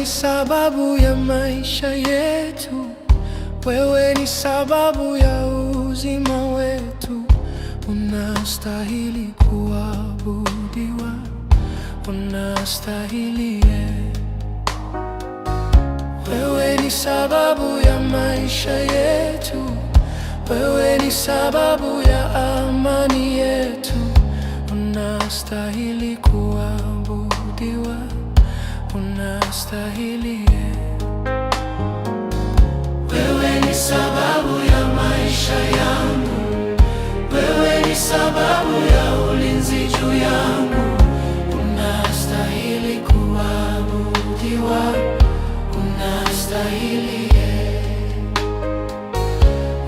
sababu ya maisha yetu, wewe ni sababu ya uzima wetu. Unastahili kuabudiwa, unastahili. Wewe ni sababu ya maisha yetu, wewe ni sababu ya amani yetu. Unastahili kuabudiwa, unastahili. Wewe ni sababu ya maisha yangu, wewe ni sababu ya ulinzi juu yangu. Unastahili kuabudiwa, unastahili.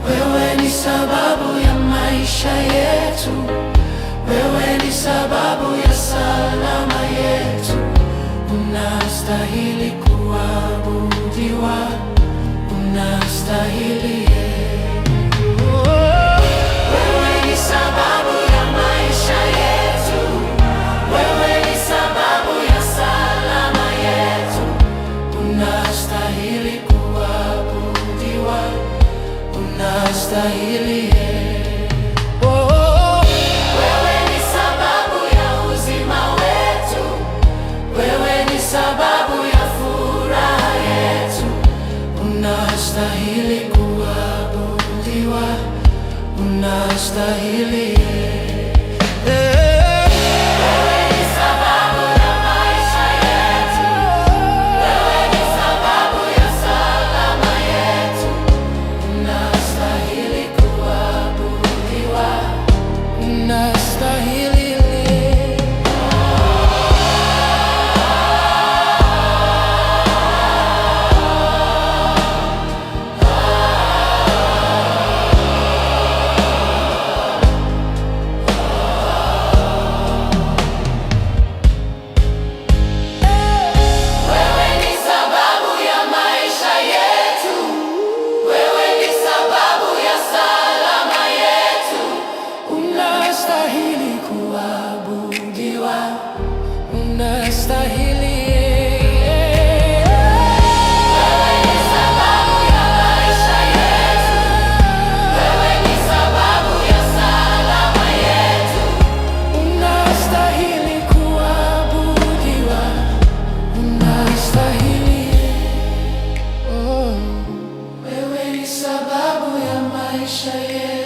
Wewe ni sababu ya maisha yetu, wewe ni sababu ya salama yetu. Unastahili kuabudiwa, unastahili. Wewe ni sababu ya maisha yetu, wewe ni sababu ya salama yetu. Unastahili kuabudiwa, unastahili. Unastahili kuabudiwa, unastahili. Wewe ni sababu ya maisha yetu, wewe ni sababu ya salama yetu. Unastahili kuabudiwa, unastahili. Unastahili kuabudiwa, unastahili. Wewe ni sababu ya maisha yetu, wewe ni sababu ya salama yetu. Unastahili kuabudiwa, unastahili. Wewe ni sababu ya maisha yetu.